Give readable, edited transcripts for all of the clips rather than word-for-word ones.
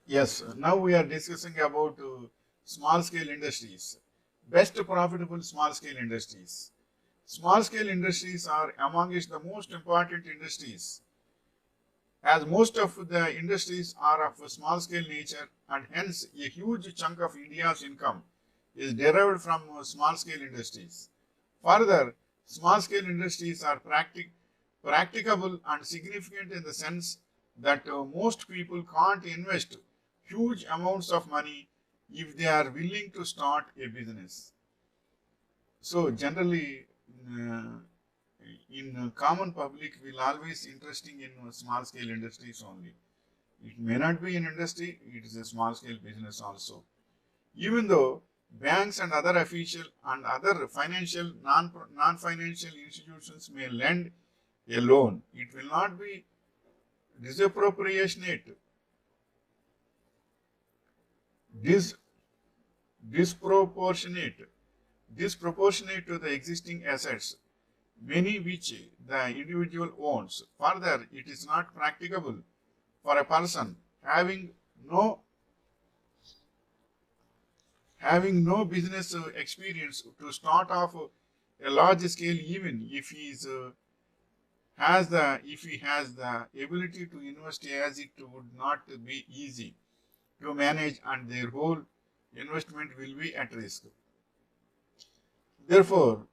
Yes, now we are discussing about small scale industries. Best profitable small scale industries. Small scale industries are amongst the most important industries, as most of the industries are of a small scale nature, and hence a huge chunk of India's income is derived from small scale industries. Further, small scale industries are practicable and significant in the sense that most people can't invest huge amounts of money if they are willing to start a business. So generally, uh, in common public will always interesting in small scale industries only. It may not be an industry, it is a small scale business also. Even though banks and other official and other financial non-financial institutions may lend a loan, it will not be disappropriationate, dis, disproportionate, disproportionate to the existing assets, many which the individual owns. Further, it is not practicable for a person no having no business experience to start off a large scale, even if he is if he has the ability to invest, as it would not be easy to manage and their whole investment will be at risk. Therefore,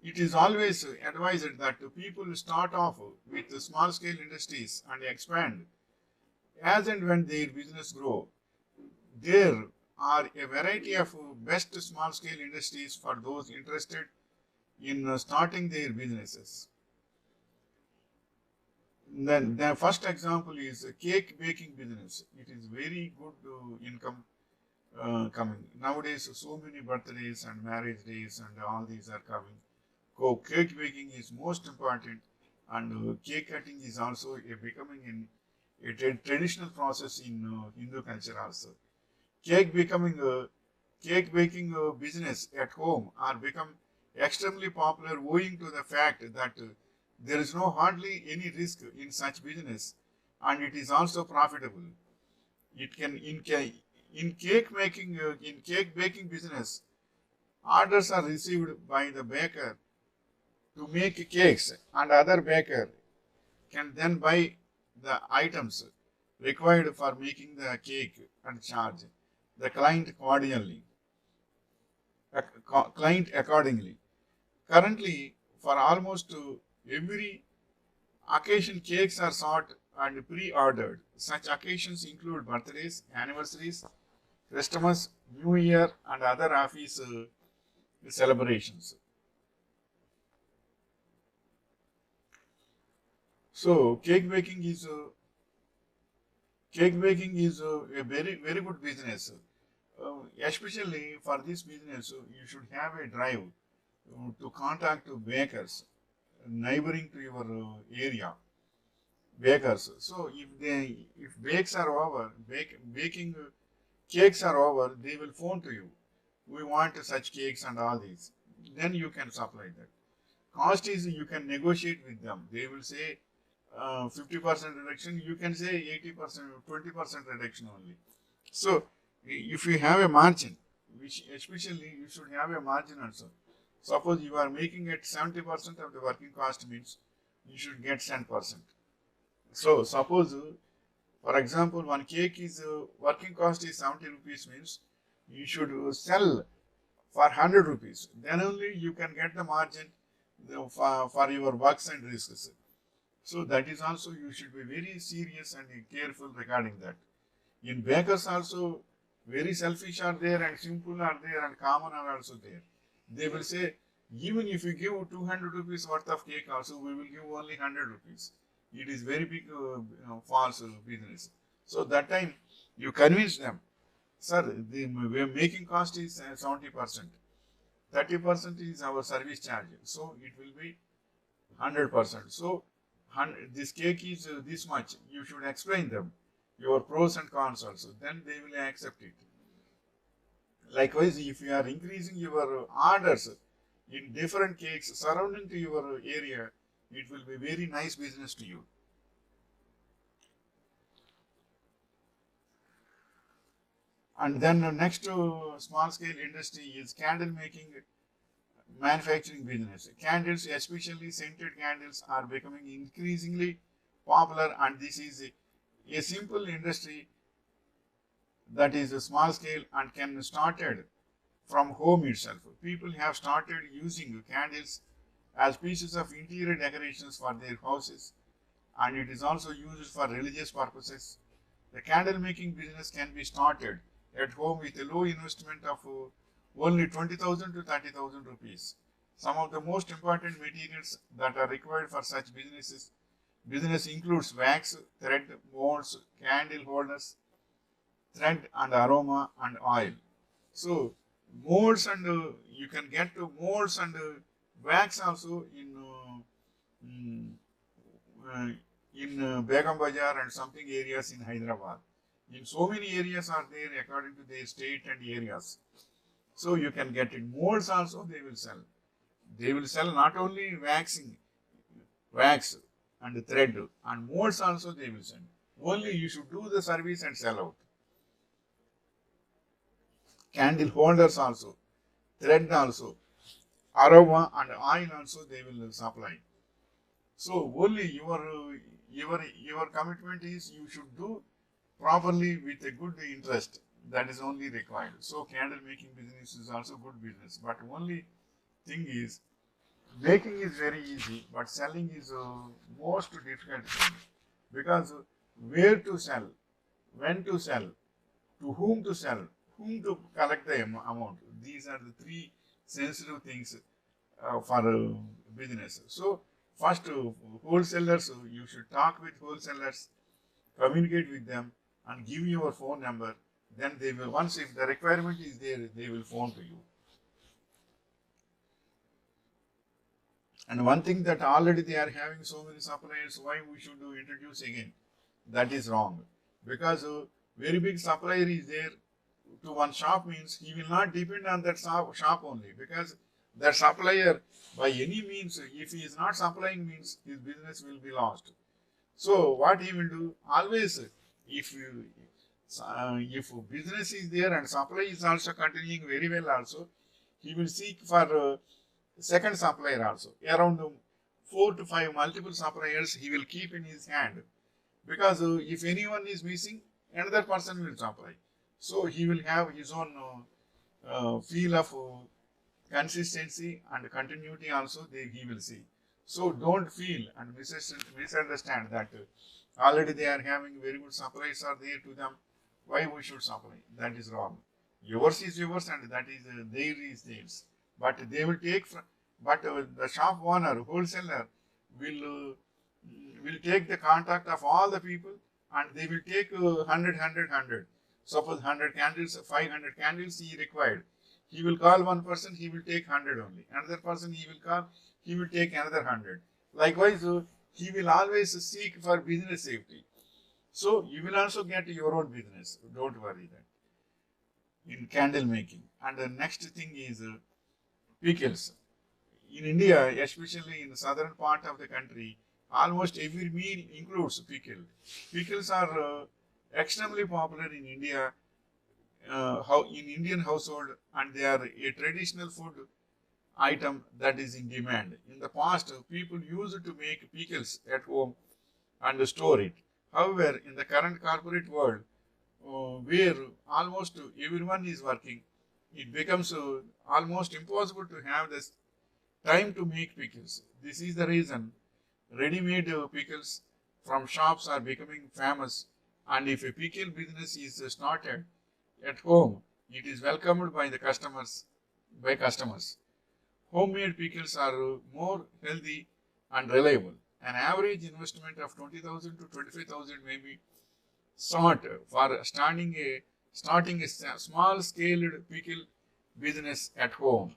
it is always advised that people start off with small scale industries and expand as and when their business grow. There are a variety of best small scale industries for those interested in starting their businesses. Then the first example is cake baking business. It is very good income coming. Nowadays, so many birthdays and marriage days and all these are coming. Cake baking is most important, and cake cutting is also becoming a traditional process in Hindu culture also. Cake becoming a cake baking business at home are become extremely popular owing to the fact that there is no hardly any risk in such business, and it is also profitable. It can in cake making in cake baking business, orders are received by the baker to make cakes, and other baker can then buy the items required for making the cake and charge the client accordingly. Currently, for almost every occasion, cakes are sought and pre-ordered. Such occasions include birthdays, anniversaries, Christmas, New Year, and other office celebrations. So, cake baking is a very good business. Especially for this business, you should have a drive to contact bakers neighboring to your area, bakers. So if bakes are over, baking cakes are over, they will phone to you. We want such cakes and all these. Then you can supply that. Cost is you can negotiate with them. They will say 50% reduction. You can say 80%, 20% reduction only. So if you have a margin, which especially you should have a margin also. Suppose you are making it 70% of the working cost means you should get 10%. So suppose, for example, one cake is working cost is 70 rupees means you should sell for 100 rupees. Then only you can get the margin for your works and risks. So that is also you should be very serious and careful regarding that. In bakers also, very selfish are there and simple are there and common are also there. They will say, even if you give 200 rupees worth of cake also, we will give only 100 rupees. It is very big false business. So that time you convince them, sir, the making cost is 70%. 30% is our service charge. So it will be 100%. So this cake is this much. You should explain them your pros and cons also. Then they will accept it. Likewise, if you are increasing your orders in different cakes surrounding to your area, it will be very nice business to you. And then the next small scale industry is candle making manufacturing business. Candles, especially scented candles, are becoming increasingly popular, and this is a simple industry that is a small scale and can be started from home itself. People have started using candles as pieces of interior decorations for their houses, and it is also used for religious purposes. The candle making business can be started at home with a low investment of only 20,000 to 30,000 rupees. Some of the most important materials that are required for such business includes wax, thread, molds, candle holders, thread and aroma and oil. So molds and you can get molds and wax also mm, uh, in Begum Bazaar and something areas in Hyderabad. In so many areas are there according to their state and areas. So you can get it. Molds also they will sell. They will sell not only wax and thread and molds also they will sell. Only you should do the service and sell out. Candle holders also, thread also, aroma and oil also they will supply. So only your commitment is you should do properly with a good interest. That is only required. So candle making business is also good business. But only thing is making is very easy, but selling is most difficult thing because where to sell, when to sell, to sell, whom to collect the amount. These are the three sensitive things for business. So first, wholesalers, you should talk with wholesalers, communicate with them, and give your phone number. Then they will, once if the requirement is there, they will phone to you. And one thing that already they are having so many suppliers, why we should introduce again? That is wrong. Because very big supplier is there to one shop means he will not depend on that shop only, because that supplier by any means, if he is not supplying means his business will be lost. So what he will do, always if business is there and supply is also continuing very well also, he will seek for second supplier also. Around 4 to 5 multiple suppliers he will keep in his hand, because if anyone is missing, another person will supply. So he will have his own feel of consistency and continuity also he will see. So don't feel and misunderstand that already they are having very good supplies are there to them. Why we should supply? That is wrong. Yours is yours and that is theirs is theirs. But they will take from, but the shop owner, wholesaler will take the contact of all the people and they will take 100. Suppose 100 candles, 500 candles he required. He will call one person, he will take 100 only. Another person he will call, he will take another 100. Likewise, he will always seek for business safety. So you will also get your own business. Don't worry that. In candle making. And the next thing is pickles. In India, especially in the southern part of the country, almost every meal includes pickle. Pickles are extremely popular in India, in Indian household, and they are a traditional food item that is in demand. In the past, people used to make pickles at home and store it. However, in the current corporate world, where almost everyone is working, it becomes almost impossible to have this time to make pickles. This is the reason ready-made pickles from shops are becoming famous, and if a pickle business is started at home, it is welcomed by the customers. Homemade pickles are more healthy and reliable. An average investment of 20,000 to 25,000 may be sought for starting a small-scaled pickle business at home.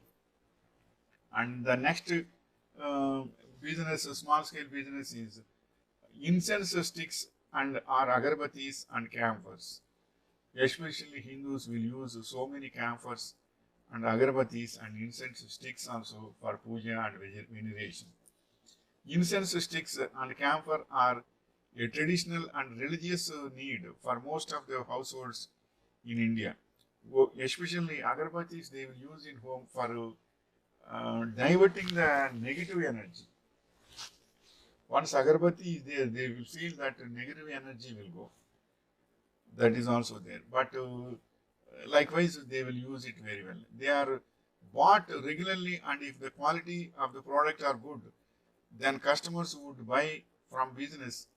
And the next small-scale business is incense sticks and or agarbatis and camphors. Especially Hindus will use so many camphors and agarbatis and incense sticks also for puja and veneration. Incense sticks and camphor are a traditional and religious need for most of the households in India. especially agarbattis, they will use in home for diverting the negative energy. Once agarbatti is there, they will feel that negative energy will go. That is also there. But likewise, they will use it very well. They are bought regularly, and if the quality of the product are good, then customers would buy from business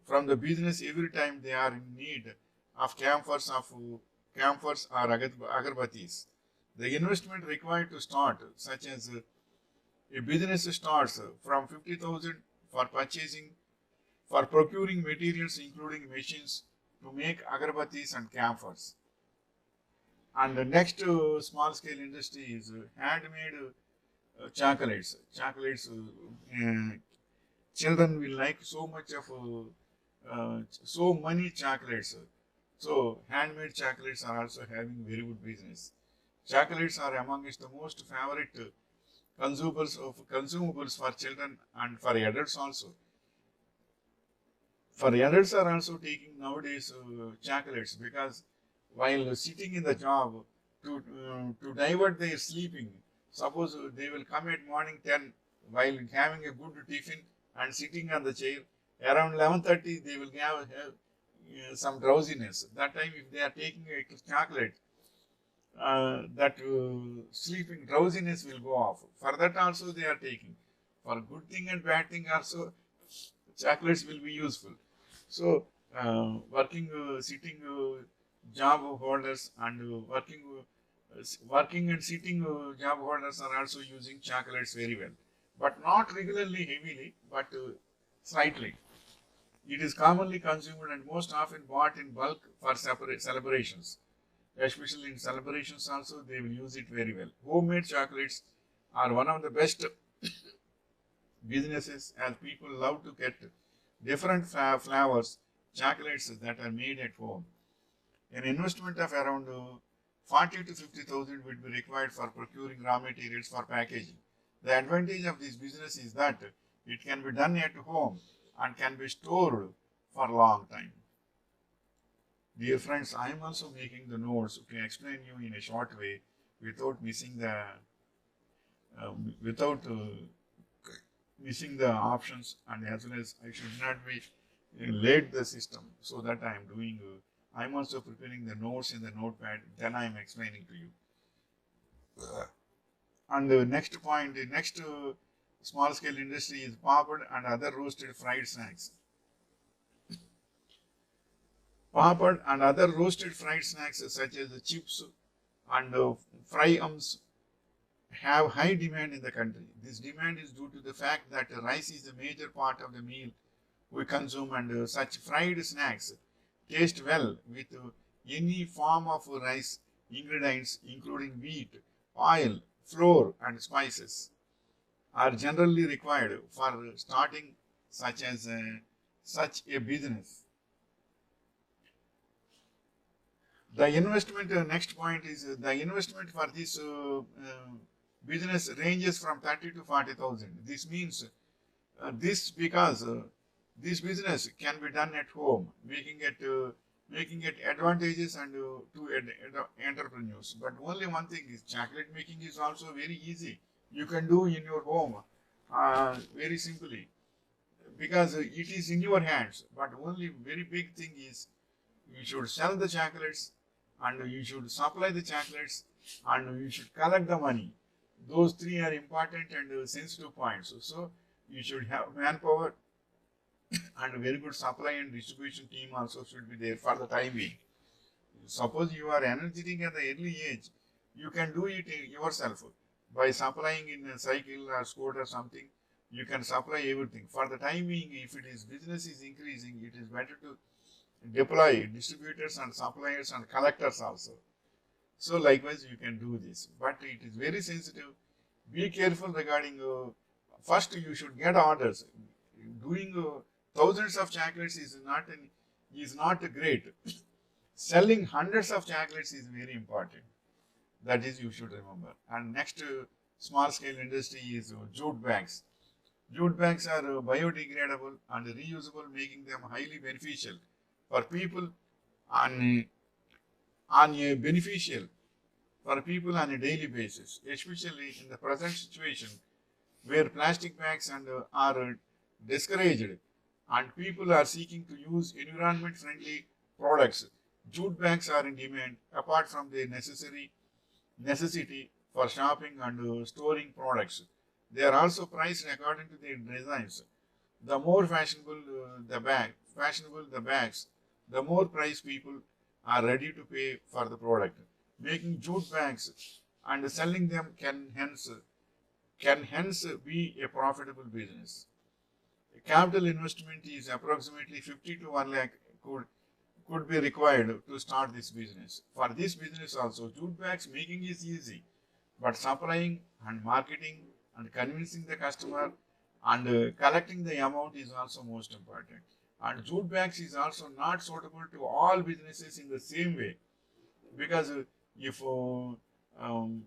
from the business every time they are in need of camphors or agarbattis. The investment required to start, such as a business starts from 50,000 for purchasing, for procuring materials including machines to make agarbattis and camphors. And the next small scale industry is handmade chocolates. Chocolates, children will like so much of so many chocolates. So handmade chocolates are also having very good business. Chocolates are amongst the most favorite consumables for children and for adults also. For adults are also taking nowadays chocolates because while sitting in the job to divert their sleeping, suppose they will come at morning 10 while having a good tiffin and sitting on the chair, around 11:30 they will have some drowsiness. That time if they are taking a chocolate, that sleeping drowsiness will go off. For that also they are taking. For good thing and bad thing also, chocolates will be useful. So, sitting job holders and working and sitting job holders are also using chocolates very well, but not regularly heavily, but slightly. It is commonly consumed and most often bought in bulk for separate celebrations. Especially in celebrations also, they will use it very well. Homemade chocolates are one of the best businesses as people love to get different flavors chocolates that are made at home. An investment of around 40 to 50,000 would be required for procuring raw materials for packaging. The advantage of this business is that it can be done at home and can be stored for a long time. Dear friends, I am also making the notes to explain you in a short way without missing the without missing the options, and as well as I should not be late the system, so that I am doing I am also preparing the notes in the notepad, then I am explaining to you. And the next point, the next small scale industry is papad and other roasted fried snacks. Papad and other roasted fried snacks such as the chips and fry ums have high demand in the country. This demand is due to the fact that rice is a major part of the meal we consume, and such fried snacks taste well with any form of rice ingredients including wheat, oil, flour and spices are generally required for starting such a business. The investment, next point is the investment for this business ranges from 30 to 40,000. This means because this business can be done at home, making it advantageous and to entrepreneurs. But only one thing is chocolate making is also very easy. You can do in your home very simply because it is in your hands. But only very big thing is you should sell the chocolates and you should supply the chocolates and you should collect the money. Those three are important and sensitive points. So you should have manpower and a very good supply and distribution team also should be there for the time being. Suppose you are energetic at the early age, you can do it yourself by supplying in a cycle or scooter or something. You can supply everything. For the time being, if it is business is increasing, it is better to deploy distributors and suppliers and collectors also. So likewise, you can do this, but it is very sensitive. Be careful regarding. First, you should get orders. Doing thousands of chocolates is not great. Selling hundreds of chocolates is very important. That is, you should remember. And next small scale industry is jute bags. Jute bags are biodegradable and reusable, making them highly beneficial for people and on a beneficial for people on a daily basis, especially in the present situation where plastic bags are discouraged and people are seeking to use environment friendly products. Jute bags are in demand apart from their necessity for shopping and storing products. They are also priced according to their designs. The more fashionable the bags, the more price people are ready to pay for the product. Making jute bags and selling them can hence be a profitable business. Capital investment is approximately 50 to 1 lakh could be required to start this business. For this business also, jute bags making is easy, but supplying and marketing and convincing the customer and collecting the amount is also most important. And jute bags is also not suitable to all businesses in the same way, because if um,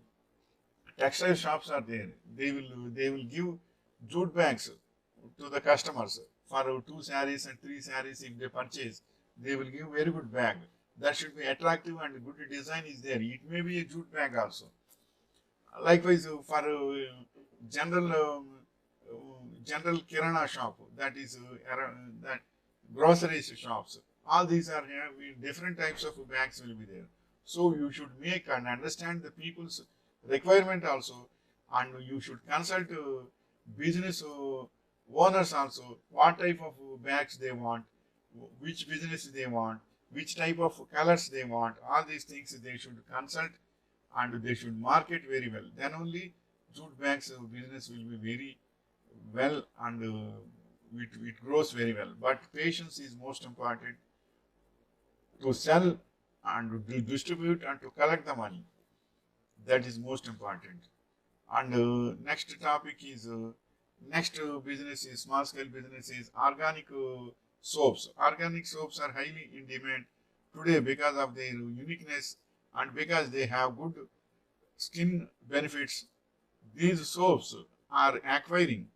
textile shops are there, they will give jute bags to the customers for 2 sarees and 3 sarees. If they purchase, they will give very good bag. That should be attractive and good design is there. It may be a jute bag also. Likewise, for general general kirana shop, that is that groceries shops. All these are here. Different types of bags will be there. So you should make and understand the people's requirement also, and you should consult business owners also what type of bags they want, which business they want, which type of colors they want. All these things they should consult and they should market very well. Then only jute bags business will be very well and it grows very well. But patience is most important to sell and to distribute and to collect the money. That is most important. And next topic is next business is small scale business is organic soaps. Organic soaps are highly in demand today because of their uniqueness and because they have good skin benefits. These soaps are acquiring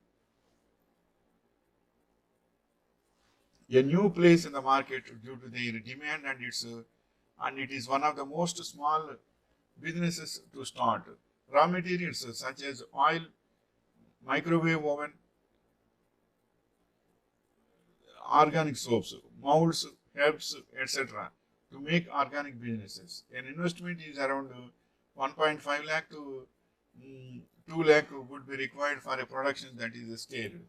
a new place in the market due to their demand, and it is one of the most small businesses to start. Raw materials such as oil, microwave oven, organic soaps, molds, herbs, etc. to make organic businesses. An investment is around 1.5 lakh to 2 lakh would be required for a production that is scaled.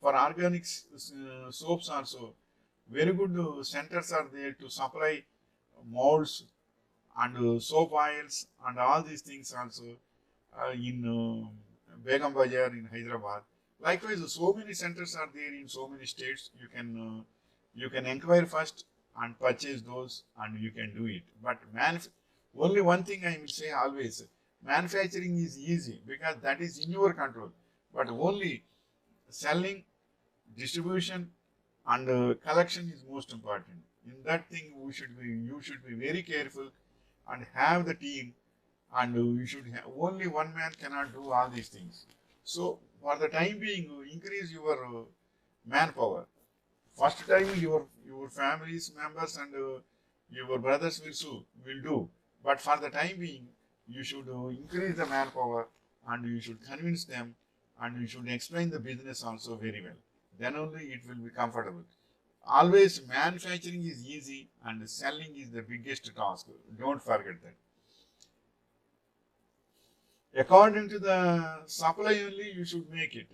For organic soaps also, very good centers are there to supply molds and soap oils and all these things also in Begum Bazaar in Hyderabad. Likewise, so many centers are there in so many states. You can inquire first and purchase those, and you can do it. But only one thing I will say always: manufacturing is easy because that is in your control. But only selling, distribution, and collection is most important. In that thing, you should be very careful and have the team, and you should only one man cannot do all these things. So for the time being, increase your manpower. First time your family's members and your brothers will do, but for the time being, you should increase the manpower and you should convince them and you should explain the business also very well. Then only it will be comfortable. Always manufacturing is easy and selling is the biggest task. Don't forget that. According to the supply only you should make it.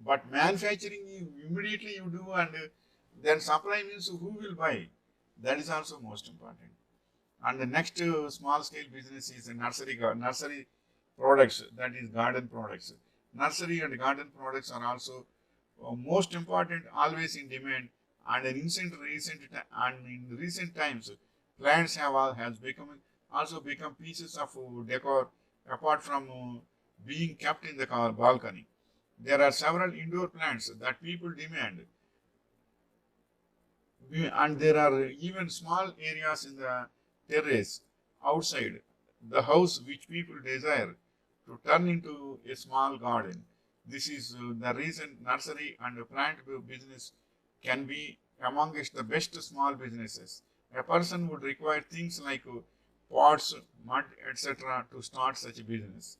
But manufacturing immediately you do, and then supply means who will buy. That is also most important. And the next small scale business is nursery products, that is garden products. Nursery and garden products are also most important, always in demand, and in recent times plants has become pieces of decor apart from being kept in the balcony. There are several indoor plants that people demand, and there are even small areas in the terrace outside the house which people desire to turn into a small garden. This is the reason nursery and plant business can be amongst the best small businesses. A person would require things like pots, mud, etc. to start such a business.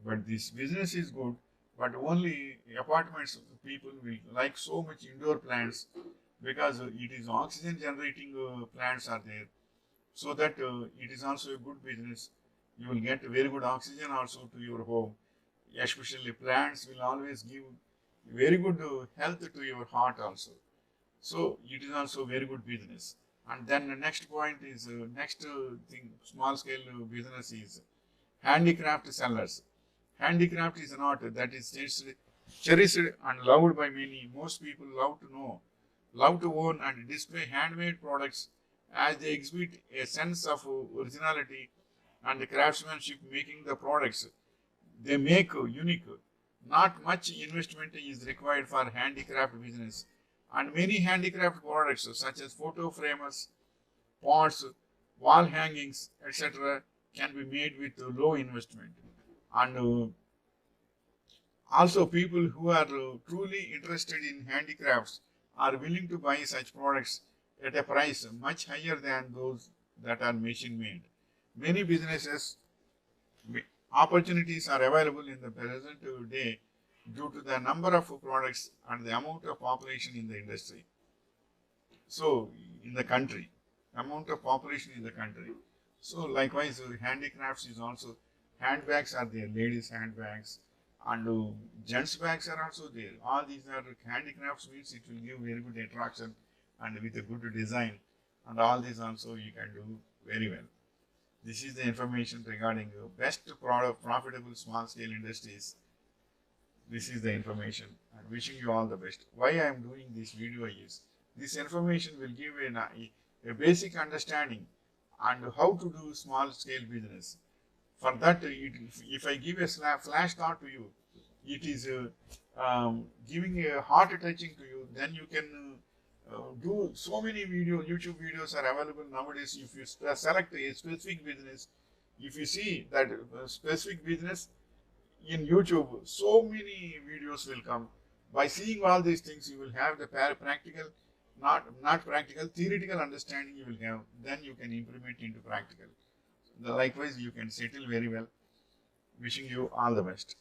But this business is good, but only apartments people will like so much indoor plants because it is oxygen generating plants are there, so that it is also a good business. You will get very good oxygen also to your home. Especially plants will always give very good health to your heart also. So it is also very good business. And then the next point is next thing, small scale business is handicraft sellers. Handicraft is an art that is cherished and loved by many. Most people love to know, love to own and display handmade products as they exhibit a sense of originality and craftsmanship, making the products they make unique. Not much investment is required for handicraft business, and many handicraft products such as photo frames, pots, wall hangings, etc., can be made with low investment. And also, people who are truly interested in handicrafts are willing to buy such products at a price much higher than those that are machine made. Many businesses opportunities are available in the present day due to the number of products and the amount of population in the industry. So, in the country, amount of population in the country. So, likewise, handicrafts is also, handbags are there, ladies' handbags, and gents' bags are also there. All these are handicrafts, means it will give very good attraction and with a good design, and all these also you can do very well. This is the information regarding best product, profitable small scale industries. This is the information, and wishing you all the best. Why I am doing this video is this information will give a basic understanding and how to do small scale business. For that, if I give a flash thought to you, it is giving a heart touching to you, then you can do so many YouTube videos are available nowadays. If you select a specific business, if you see that specific business in YouTube, so many videos will come. By seeing all these things, you will have the practical, not practical, theoretical understanding you will have. Then you can implement into practical. Likewise, you can settle very well. Wishing you all the best.